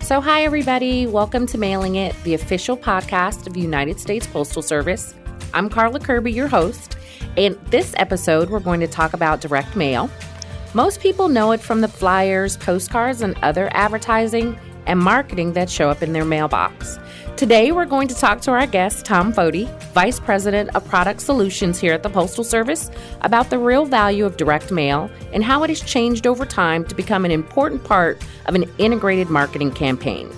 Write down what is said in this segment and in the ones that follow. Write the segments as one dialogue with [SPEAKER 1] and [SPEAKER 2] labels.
[SPEAKER 1] So hi, everybody. Welcome to Mailing It, the official podcast of the United States Postal Service. I'm Carla Kirby, your host, and this episode, we're going to talk about direct mail. Most people know it from the flyers, postcards, and other advertising and marketing that show up in their mailbox. Today, we're going to talk to our guest, Tom Foti, Vice President of Product Solutions here at the Postal Service, about the real value of direct mail and how it has changed over time to become an important part of an integrated marketing campaign.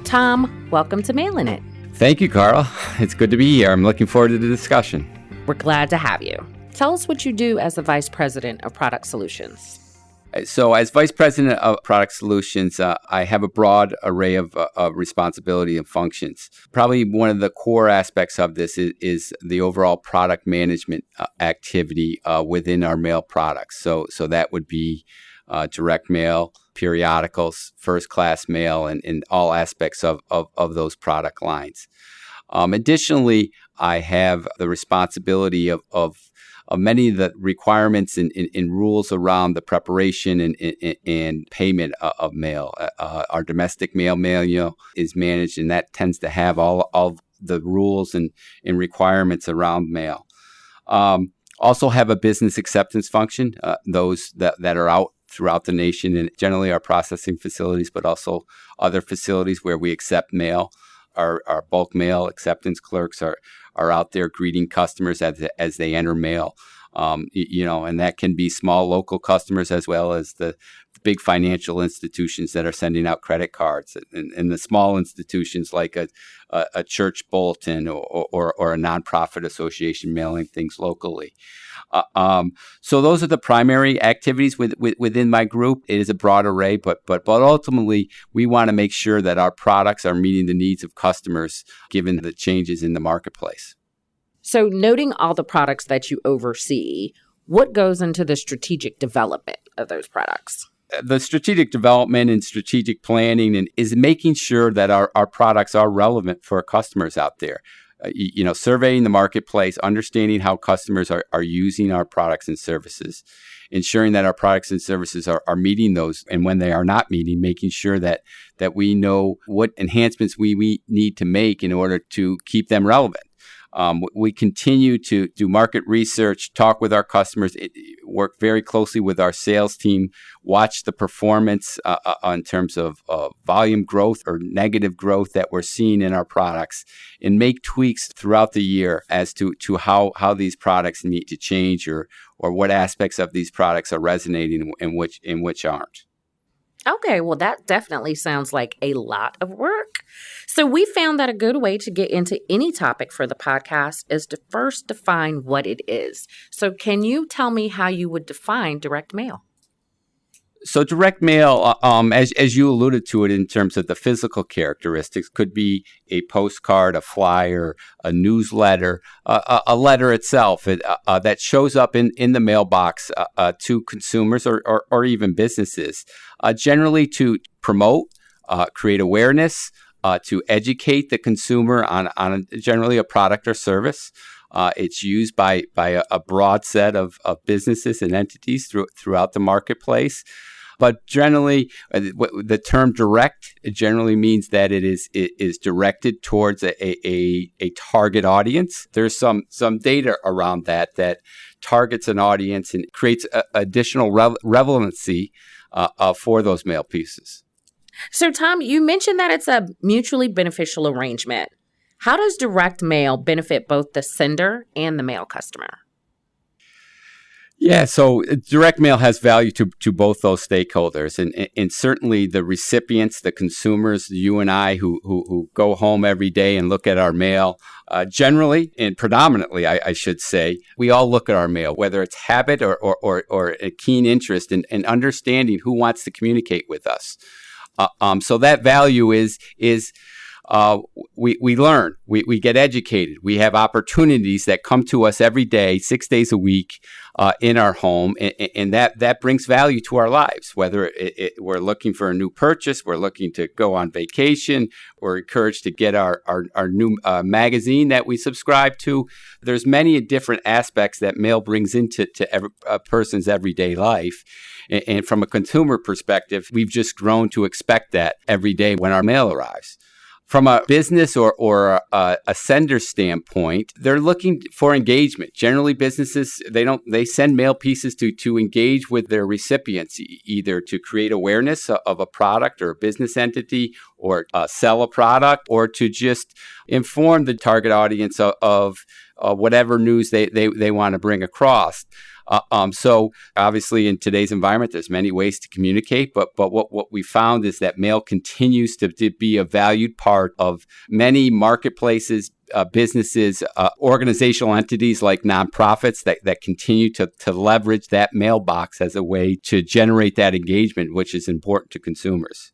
[SPEAKER 1] Tom, welcome to Mailing It.
[SPEAKER 2] Thank you, Carl. It's good to be here. I'm looking forward to the discussion.
[SPEAKER 1] We're glad to have you. Tell us what you do as the Vice President of Product Solutions.
[SPEAKER 2] So as Vice President of Product Solutions, I have a broad array of responsibility and functions. Probably one of the core aspects of this is the overall product management activity within our mail products. So that would be direct mail, periodicals, first-class mail, and all aspects of those product lines. Additionally, I have the responsibility of many of the requirements and rules around the preparation and payment of mail. Our domestic mail manual is managed, and that tends to have all the rules and requirements around mail. Also have a business acceptance function, those that are out throughout the nation, and generally our processing facilities, but also other facilities where we accept mail. Our bulk mail acceptance clerks are out there greeting customers as they enter mail, and that can be small local customers as well as the big financial institutions that are sending out credit cards, and the small institutions like a church bulletin or a nonprofit association mailing things locally. So those are the primary activities within my group. It is a broad array, but ultimately we want to make sure that our products are meeting the needs of customers given the changes in the marketplace.
[SPEAKER 1] So noting all the products that you oversee, what goes into the strategic development of those products?
[SPEAKER 2] The strategic development and strategic planning is making sure that our products are relevant for our customers out there. Surveying the marketplace, understanding how customers are using our products and services, ensuring that our products and services are meeting those, and when they are not meeting, making sure that we know what enhancements we need to make in order to keep them relevant. We continue to do market research, talk with our customers, work very closely with our sales team, watch the performance in terms of volume growth or negative growth that we're seeing in our products, and make tweaks throughout the year as to how these products need to change or what aspects of these products are resonating and which aren't.
[SPEAKER 1] Okay, well, that definitely sounds like a lot of work. So we found that a good way to get into any topic for the podcast is to first define what it is. So can you tell me how you would define direct mail?
[SPEAKER 2] So direct mail, as you alluded to it in terms of the physical characteristics, could be a postcard, a flyer, a newsletter, a letter itself that shows up in the mailbox to consumers or even businesses, generally to promote, create awareness, to educate the consumer on generally a product or service. It's used by a broad set of businesses and entities throughout the marketplace. But generally, the term direct generally means that it is directed towards a target audience. There's some data around that targets an audience and creates additional relevancy for those mail pieces.
[SPEAKER 1] So, Tom, you mentioned that it's a mutually beneficial arrangement. How does direct mail benefit both the sender and the mail customer?
[SPEAKER 2] Yeah, so direct mail has value to both those stakeholders, and certainly the recipients, the consumers, you and I who go home every day and look at our mail. Generally and predominantly, I should say, we all look at our mail, whether it's habit or a keen interest in understanding who wants to communicate with us. So that value is we learn, we get educated. We have opportunities that come to us every day, 6 days a week, in our home, and that brings value to our lives. Whether we're looking for a new purchase, we're looking to go on vacation, we're encouraged to get our new magazine that we subscribe to. There's many different aspects that mail brings into a person's everyday life. And from a consumer perspective, we've just grown to expect that every day when our mail arrives. From a business or a sender standpoint, they're looking for engagement. Generally, businesses, they send mail pieces to engage with their recipients, either to create awareness of a product or a business entity, or sell a product, or to just inform the target audience of whatever news they want to bring across. So obviously in today's environment, there's many ways to communicate, but what we found is that mail continues to be a valued part of many marketplaces, businesses, organizational entities like nonprofits that continue to leverage that mailbox as a way to generate that engagement, which is important to consumers.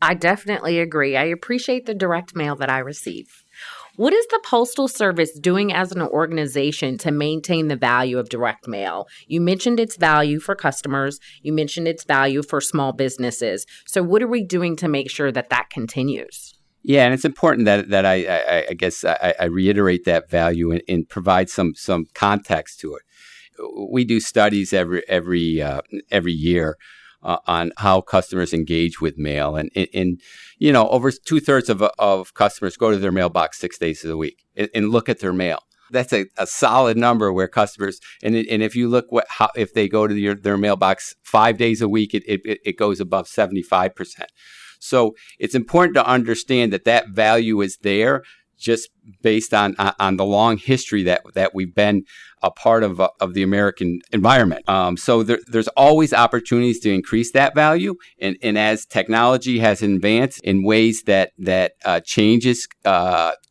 [SPEAKER 1] I definitely agree. I appreciate the direct mail that I receive. What is the Postal Service doing as an organization to maintain the value of direct mail? You mentioned its value for customers. You mentioned its value for small businesses. So what are we doing to make sure that continues?
[SPEAKER 2] Yeah, and it's important that I guess I reiterate that value and provide some context to it. We do studies every year on how customers engage with mail, and over 2/3 of customers go to their mailbox 6 days of the week and look at their mail. That's a solid number where customers, and if you look if they go to their mailbox 5 days a week, it goes above 75%. So it's important to understand that value is there, just based on the long history that we've been a part of the American environment. So there's always opportunities to increase that value, and as technology has advanced in ways that changes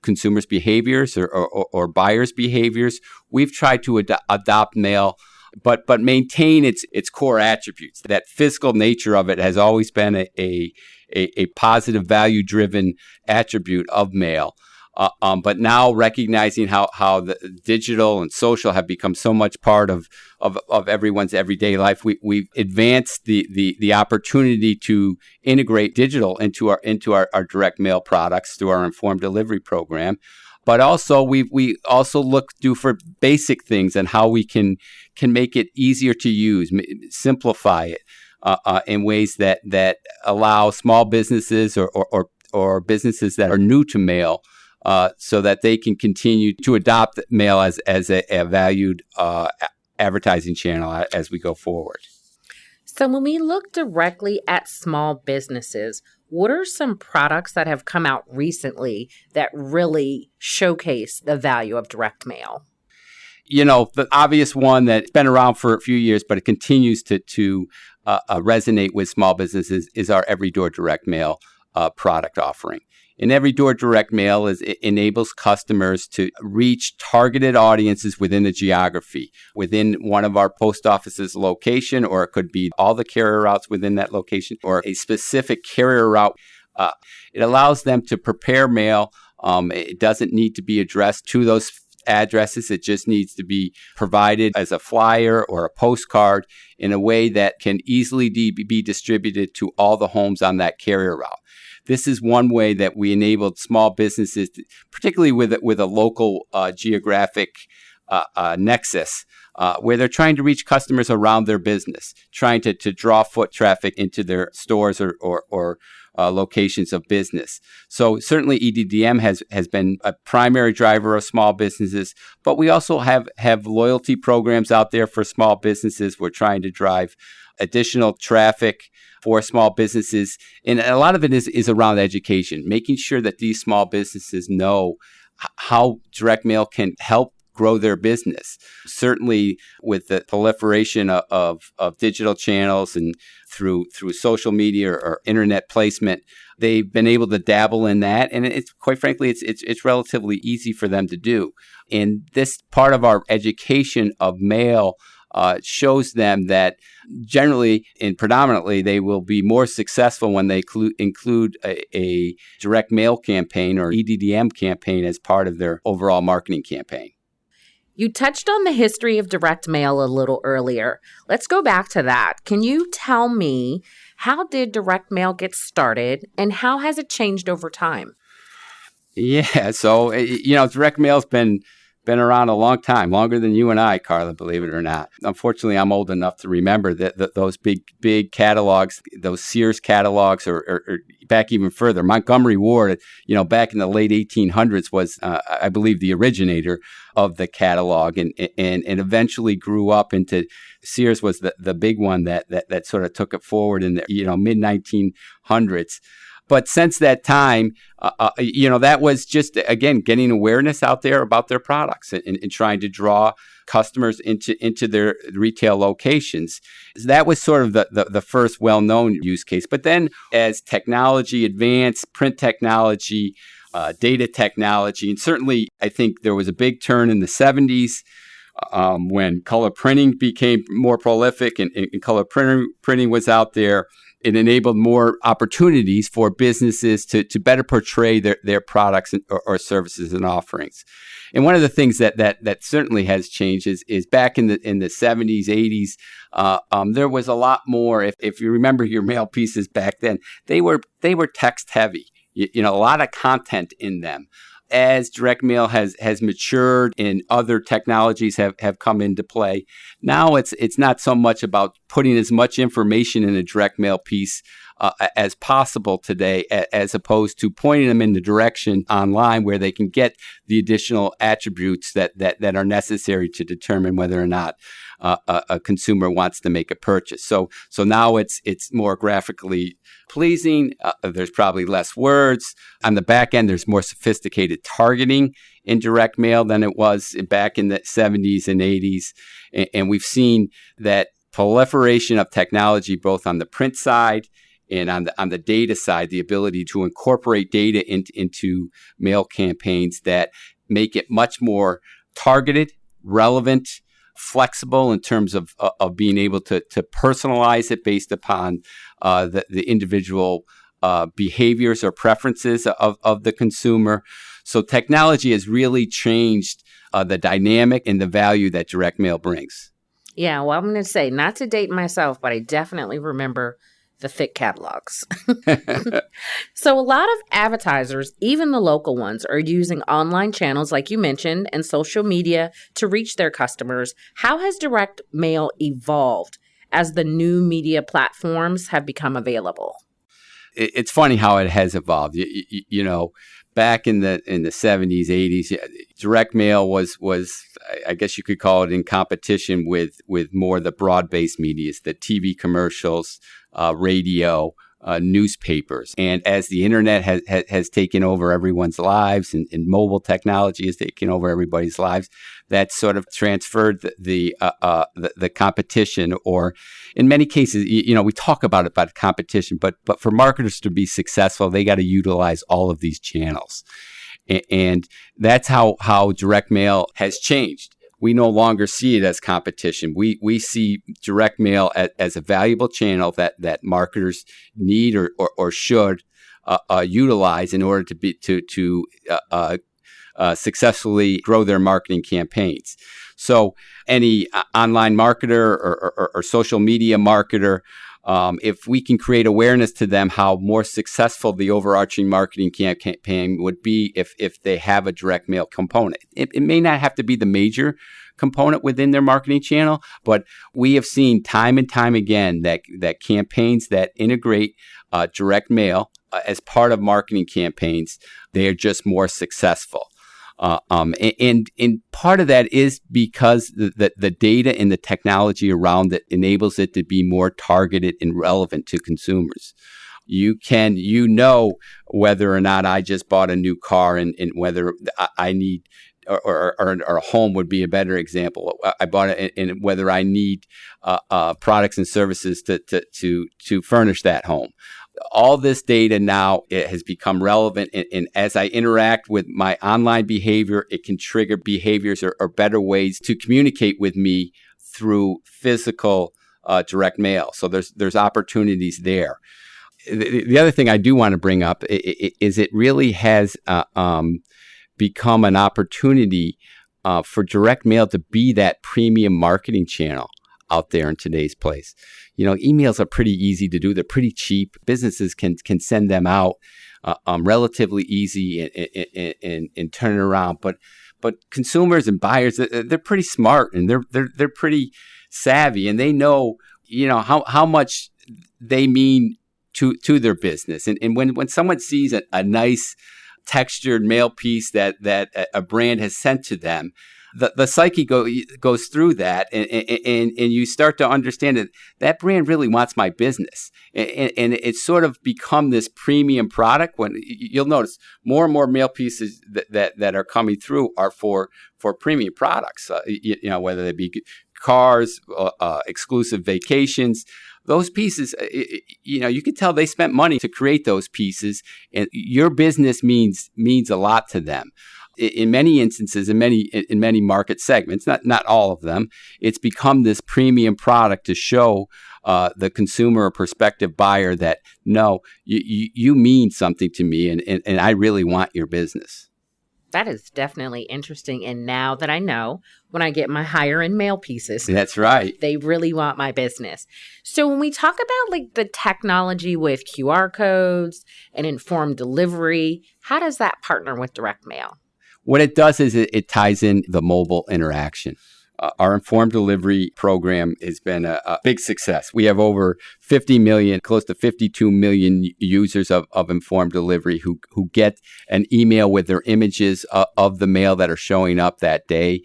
[SPEAKER 2] consumers' behaviors or buyers' behaviors, we've tried to adopt mail, but maintain its core attributes. That physical nature of it has always been a positive, value-driven attribute of mail. But now recognizing how the digital and social have become so much part of everyone's everyday life, we've advanced the opportunity to integrate digital into our direct mail products through our informed delivery program. But also we also do for basic things and how we can make it easier to use, simplify it in ways that allow small businesses or businesses that are new to mail, so that they can continue to adopt mail as a valued advertising channel as we go forward.
[SPEAKER 1] So when we look directly at small businesses, what are some products that have come out recently that really showcase the value of direct mail?
[SPEAKER 2] The obvious one that's been around for a few years, but it continues to resonate with small businesses is our Every Door Direct Mail product offering. And Every Door Direct Mail it enables customers to reach targeted audiences within a geography, within one of our post office's location, or it could be all the carrier routes within that location, or a specific carrier route. It allows them to prepare mail. It doesn't need to be addressed to those addresses. It just needs to be provided as a flyer or a postcard in a way that can easily be distributed to all the homes on that carrier route. This is one way that we enabled small businesses, particularly with a local geographic nexus, where they're trying to reach customers around their business, trying to draw foot traffic into their stores or locations of business. So certainly EDDM has been a primary driver of small businesses, but we also have loyalty programs out there for small businesses. We're trying to drive additional traffic for small businesses. And a lot of it is around education, making sure that these small businesses know how direct mail can help grow their business. Certainly with the proliferation of digital channels and through social media or internet placement, they've been able to dabble in that. And it's quite frankly, it's relatively easy for them to do. And this part of our education of mail shows them that generally and predominantly they will be more successful when they include a direct mail campaign or EDDM campaign as part of their overall marketing campaign.
[SPEAKER 1] You touched on the history of direct mail a little earlier. Let's go back to that. Can you tell me, how did direct mail get started and how has it changed over time?
[SPEAKER 2] Yeah, so, direct mail's been around a long time, longer than you and I, Carla, believe it or not. Unfortunately, I'm old enough to remember that those big catalogs, those Sears catalogs, or back even further. Montgomery Ward, back in the late 1800s was, I believe, the originator of the catalog, and eventually grew up into Sears was the big one that sort of took it forward in the mid 1900s. But since that time, that was just, again, getting awareness out there about their products and trying to draw customers into their retail locations. That was sort of the first well-known use case. But then as technology advanced, print technology, data technology, and certainly I think there was a big turn in the 70s when color printing became more prolific and color printing was out there. It enabled more opportunities for businesses to better portray their products or services and offerings. And one of the things that certainly has changed is back in the 70s, 80s, there was a lot more. If you remember your mail pieces back then, they were text heavy. A lot of content in them. As direct mail has matured and other technologies have come into play, now it's not so much about putting as much information in a direct mail piece as possible today, as opposed to pointing them in the direction online where they can get the additional attributes that are necessary to determine whether or not a consumer wants to make a purchase. So now it's more graphically pleasing. There's probably less words. On the back end, there's more sophisticated targeting in direct mail than it was back in the 70s and 80s. And we've seen that proliferation of technology, both on the print side and on the data side, the ability to incorporate data into mail campaigns that make it much more targeted, relevant, flexible in terms of being able to personalize it based upon the individual behaviors or preferences of the consumer. So technology has really changed the dynamic and the value that direct mail brings.
[SPEAKER 1] Yeah, well, I'm going to say, not to date myself, but I definitely remember the thick catalogs. So a lot of advertisers, even the local ones, are using online channels, like you mentioned, and social media to reach their customers. How has direct mail evolved as the new media platforms have become available?
[SPEAKER 2] It's funny how it has evolved. Back in the 70s, 80s, direct mail was I guess you could call it in competition with more the broad-based medias, the TV commercials, radio, newspapers. And as the internet has taken over everyone's lives and mobile technology has taken over everybody's lives, that sort of transferred the competition, or in many cases, we talk about competition, but for marketers to be successful, they got to utilize all of these channels. And that's how direct mail has changed. We no longer see it as competition. We see direct mail as a valuable channel that marketers need or should utilize in order to successfully grow their marketing campaigns. So any online marketer or social media marketer, if we can create awareness to them how more successful the overarching marketing campaign would be if they have a direct mail component. It may not have to be the major component within their marketing channel, but we have seen time and time again that campaigns that integrate direct mail as part of marketing campaigns, they are just more successful. And part of that is because the data and the technology around it enables it to be more targeted and relevant to consumers. You know whether or not I just bought a new car and whether I need or a home would be a better example. I bought it and whether I need products and services to furnish that home. All this data now, it has become relevant, and as I interact with my online behavior, it can trigger behaviors or better ways to communicate with me through physical direct mail. So there's opportunities there. The other thing I do want to bring up is it really has become an opportunity for direct mail to be that premium marketing channel out there in today's place. Emails are pretty easy to do. They're pretty cheap. Businesses can send them out relatively easy and turn it around. But consumers and buyers, they're pretty smart, and they're pretty savvy, and they know how much they mean to their business. And when someone sees a nice textured mail piece that a brand has sent to them, the psyche goes through that, and you start to understand that brand really wants my business, and it's sort of become this premium product. When you'll notice more and more mail pieces that are coming through are for premium products, whether they be cars, exclusive vacations. Those pieces, you can tell they spent money to create those pieces, and your business means a lot to them. In many instances, in many market segments, not all of them, it's become this premium product to show the consumer or prospective buyer that, no, you mean something to me, and I really want your business.
[SPEAKER 1] That is definitely interesting. And now that I know, when I get my higher end mail pieces,
[SPEAKER 2] that's right,
[SPEAKER 1] they really want my business. So when we talk about like the technology with QR codes and informed delivery, how does that partner with direct mail?
[SPEAKER 2] What it does is it ties in the mobile interaction. Our informed delivery program has been a big success. We have over 50 million, close to 52 million users of informed delivery who get an email with their images of the mail that are showing up that day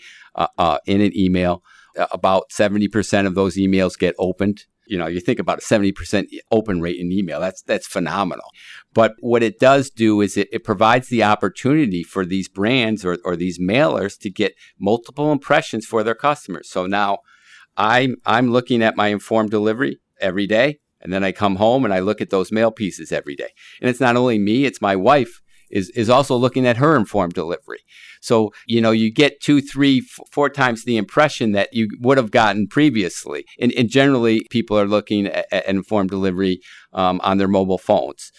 [SPEAKER 2] in an email. About 70% of those emails get opened. You think about a 70% open rate in email. That's phenomenal. But what it does do is it provides the opportunity for these brands or these mailers to get multiple impressions for their customers. So now I'm looking at my informed delivery every day, and then I come home and I look at those mail pieces every day. And it's not only me, it's my wife is also looking at her informed delivery. So, you get 2, 3, 4 times the impression that you would have gotten previously. And generally, people are looking at informed delivery on their mobile phones.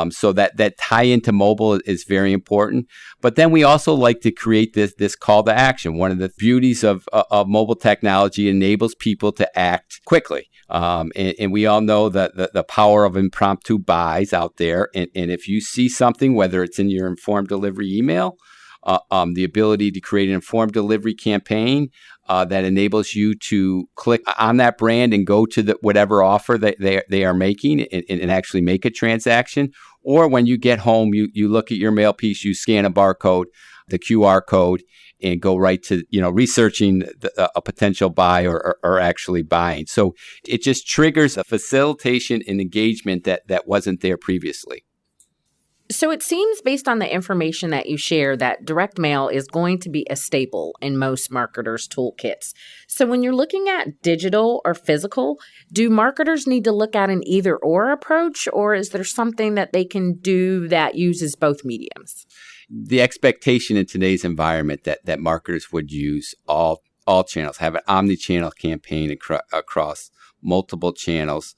[SPEAKER 2] So that tie into mobile is very important. But then we also like to create this call to action. One of the beauties of mobile technology enables people to act quickly. And we all know that the power of impromptu buys out there. And if you see something, whether it's in your informed delivery email, the ability to create an informed delivery campaign that enables you to click on that brand and go to whatever offer that they are making and actually make a transaction. Or when you get home, you look at your mail piece, you scan a barcode, the QR code, and go right to researching a potential buy or actually buying. So it just triggers a facilitation and engagement that wasn't there previously.
[SPEAKER 1] So it seems, based on the information that you share, that direct mail is going to be a staple in most marketers' toolkits. So when you're looking at digital or physical, do marketers need to look at an either-or approach, or is there something that they can do that uses both mediums?
[SPEAKER 2] The expectation in today's environment that marketers would use all channels, have an omni-channel campaign across multiple channels,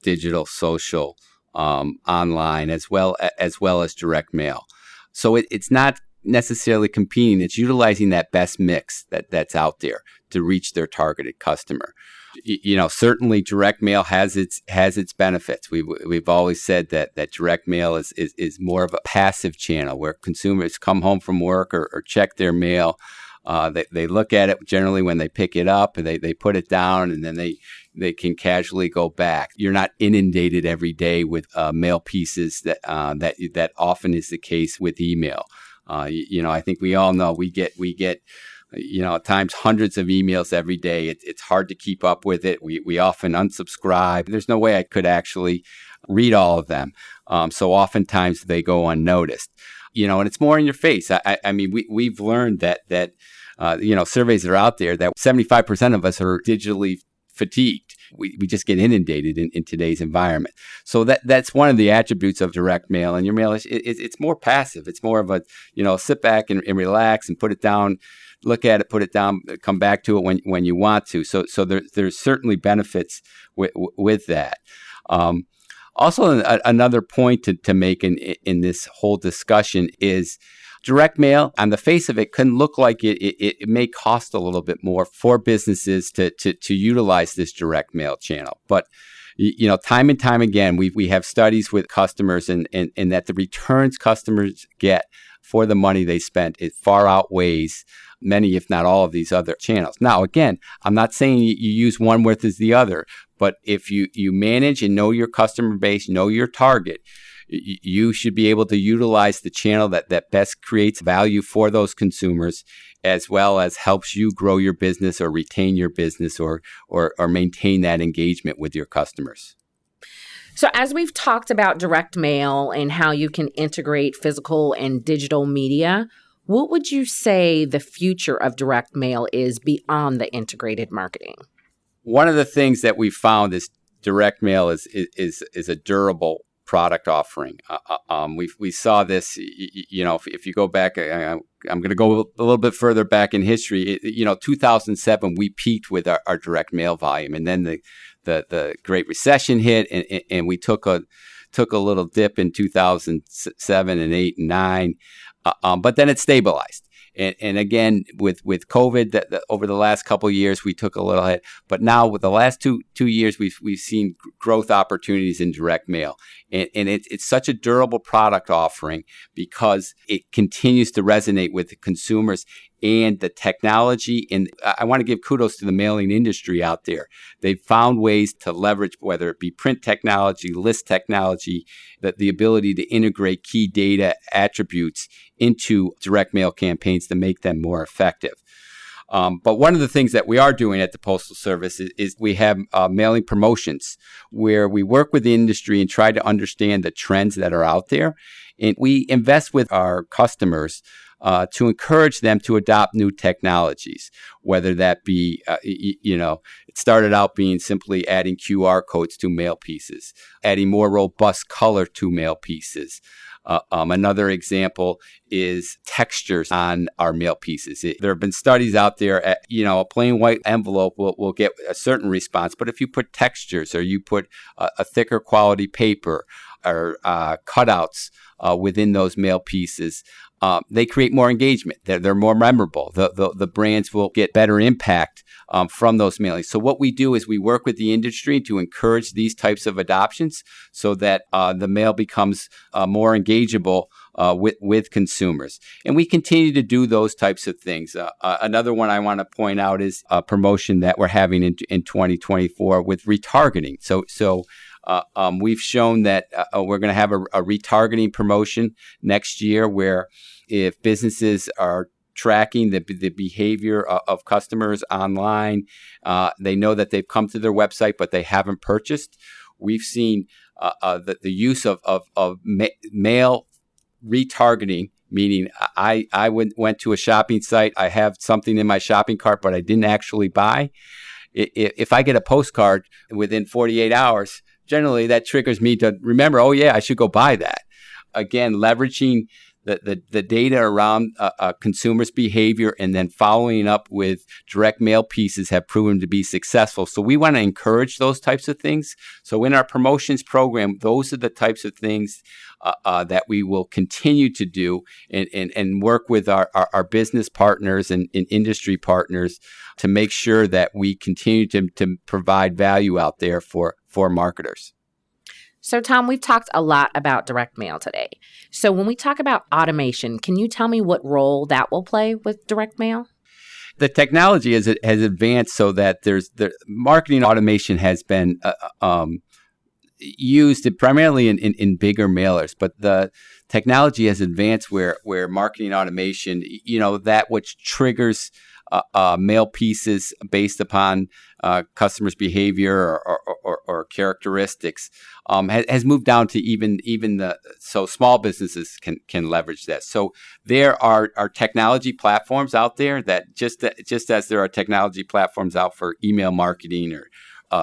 [SPEAKER 2] digital, social, online, as well as direct mail. So it's not necessarily competing. It's utilizing that best mix that's out there to reach their targeted customer. Certainly direct mail has its benefits. We've always said that direct mail is more of a passive channel where consumers come home from work or check their mail. They look at it generally when they pick it up, and they put it down, and then they can casually go back. You're not inundated every day with mail pieces that often is the case with email. I think we all know we get at times hundreds of emails every day. It's hard to keep up with it. We often unsubscribe. There's no way I could actually read all of them. So oftentimes they go unnoticed. And it's more in your face. I mean, we've learned that surveys are out there that 75% of us are digitally fatigued. We just get inundated in today's environment. So that's one of the attributes of direct mail. And your mail it's more passive. It's more of a sit back and relax and put it down look at it, put it down, come back to it when you want to. So there's certainly benefits with that. Also, another point to make in this whole discussion is direct mail. On the face of it, couldn't look like it may cost a little bit more for businesses to utilize this direct mail channel, but time and time again, we have studies with customers and that the returns customers get for the money they spent, it far outweighs many, if not all, of these other channels. Now, again, I'm not saying you use one versus the other, but if you manage and know your customer base, know your target, you should be able to utilize the channel that best creates value for those consumers, as well as helps you grow your business or retain your business or maintain that engagement with your customers.
[SPEAKER 1] So as we've talked about direct mail and how you can integrate physical and digital media, what would you say the future of direct mail is beyond the integrated marketing?
[SPEAKER 2] One of the things that we found is direct mail is a durable product offering. We saw this, if you go back, I'm going to go a little bit further back in history. 2007, we peaked with our direct mail volume, and then the Great Recession hit, and we took a little dip in 2007 and 8 and 9, but then it stabilized. And again, with COVID, over the last couple of years, we took a little hit. But now, with the last two years, we've seen growth opportunities in direct mail, and it's such a durable product offering because it continues to resonate with the consumers and the technology. And I want to give kudos to the mailing industry out there. They've found ways to leverage, whether it be print technology, list technology, the ability to integrate key data attributes into direct mail campaigns to make them more effective. But one of the things that we are doing at the Postal Service is we have mailing promotions where we work with the industry and try to understand the trends that are out there. And we invest with our customers to encourage them to adopt new technologies, whether that be, it started out being simply adding QR codes to mail pieces, adding more robust color to mail pieces. Another example is textures on our mail pieces. There have been studies out there, a plain white envelope will get a certain response, but if you put textures or you put a thicker quality paper or cutouts within those mail pieces, they create more engagement. They're more memorable. The brands will get better impact from those mailings. So what we do is we work with the industry to encourage these types of adoptions so that the mail becomes more engageable with consumers. And we continue to do those types of things. Another one I want to point out is a promotion that we're having in 2024 with retargeting. So we've shown that we're going to have a retargeting promotion next year where if businesses are tracking the behavior of customers online, they know that they've come to their website, but they haven't purchased. We've seen the use of mail retargeting, meaning I went to a shopping site, I have something in my shopping cart, but I didn't actually buy. If I get a postcard within 48 hours, generally that triggers me to remember, oh yeah, I should go buy that. Again, leveraging the data around consumers' behavior and then following up with direct mail pieces have proven to be successful. So we want to encourage those types of things. So in our promotions program, those are the types of things that we will continue to do and work with our business partners and industry partners to make sure that we continue to provide value out there for marketers.
[SPEAKER 1] So, Tom, we've talked a lot about direct mail today. So when we talk about automation, can you tell me what role that will play with direct mail?
[SPEAKER 2] The technology has advanced so that the marketing automation has been used primarily in bigger mailers, but the technology has advanced where marketing automation, that which triggers mail pieces based upon customers' behavior or characteristics has moved down to even so small businesses can leverage that. So there are technology platforms out there that just as there are technology platforms out for email marketing or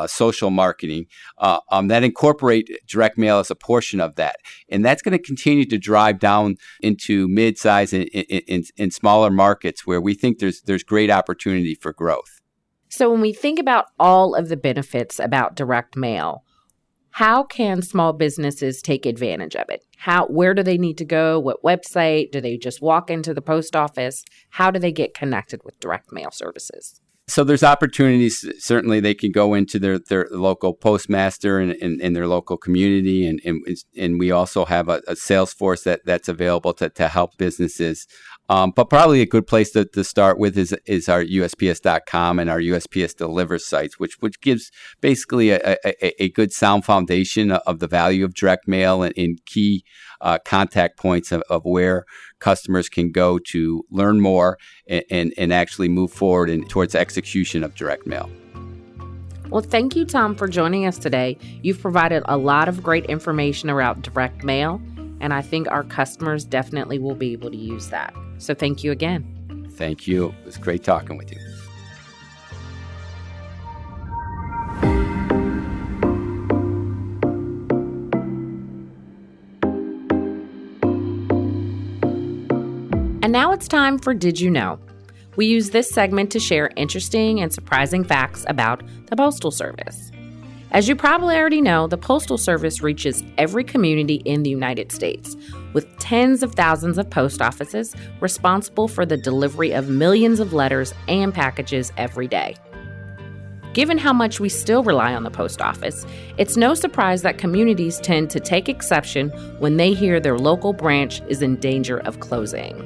[SPEAKER 2] social marketing that incorporate direct mail as a portion of that. And that's going to continue to drive down into mid-size and smaller markets where we think there's great opportunity for growth.
[SPEAKER 1] So when we think about all of the benefits about direct mail, how can small businesses take advantage of it? Where do they need to go? What website? Do they just walk into the post office? How do they get connected with direct mail services?
[SPEAKER 2] So there's opportunities. Certainly, they can go into their local postmaster and their local community, and we also have a sales force that's available to help businesses. But probably a good place to start with is our USPS.com and our USPS Deliver sites, which gives basically a good sound foundation of the value of direct mail and key contact points of where customers can go to learn more and actually move forward towards execution of direct mail.
[SPEAKER 1] Well, thank you, Tom, for joining us today. You've provided a lot of great information around direct mail, and I think our customers definitely will be able to use that. So thank you again.
[SPEAKER 2] Thank you. It was great talking with you.
[SPEAKER 1] And now it's time for Did You Know? We use this segment to share interesting and surprising facts about the Postal Service. As you probably already know, the Postal Service reaches every community in the United States, with tens of thousands of post offices responsible for the delivery of millions of letters and packages every day. Given how much we still rely on the post office, it's no surprise that communities tend to take exception when they hear their local branch is in danger of closing.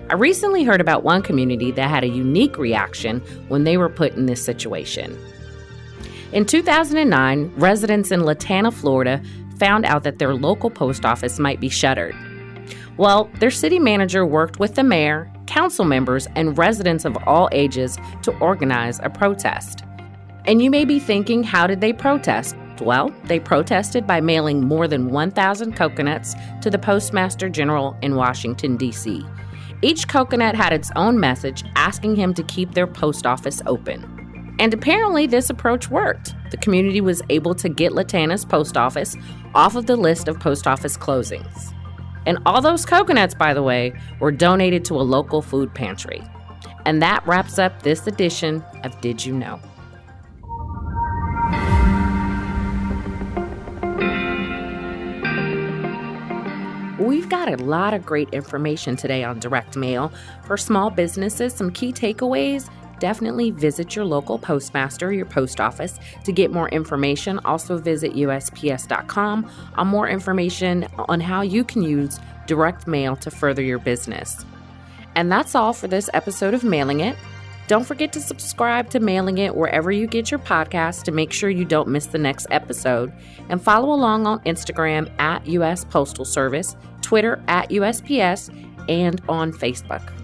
[SPEAKER 1] I recently heard about one community that had a unique reaction when they were put in this situation. In 2009, residents in Latana, Florida, found out that their local post office might be shuttered. Well, their city manager worked with the mayor, council members, and residents of all ages to organize a protest. And you may be thinking, how did they protest? Well, they protested by mailing more than 1,000 coconuts to the Postmaster General in Washington, D.C. Each coconut had its own message asking him to keep their post office open. And apparently this approach worked. The community was able to get Latana's post office off of the list of post office closings. And all those coconuts, by the way, were donated to a local food pantry. And that wraps up this edition of Did You Know? We've got a lot of great information today on direct mail. For small businesses, some key takeaways: definitely visit your local postmaster or your post office to get more information. Also visit USPS.com on more information on how you can use direct mail to further your business. And that's all for this episode of Mailing It. Don't forget to subscribe to Mailing It wherever you get your podcast to make sure you don't miss the next episode. And follow along on Instagram at US Postal Service, Twitter at USPS, and on Facebook.